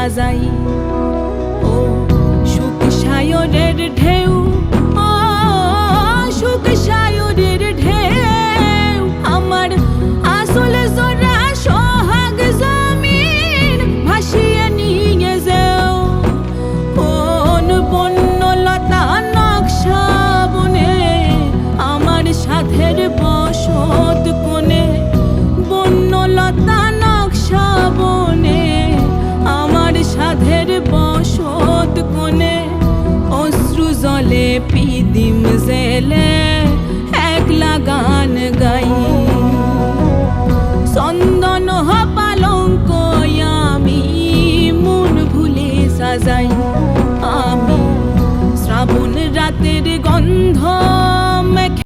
সাজাই ও সুখ সায়রের ঢেউ, ও সুখ সায়রের ঢেউ আমার আসল জোড়া সোহাগ জমিন ভাসিয়ে নিয়ে যাও। কোন বন্যলতা নকশা বনে আমার সাধের বসত কোণে, বন্যলতা নকশা বনে আমার সাধের বসত কোণে, অশ্রু জলে পিদিম জেলে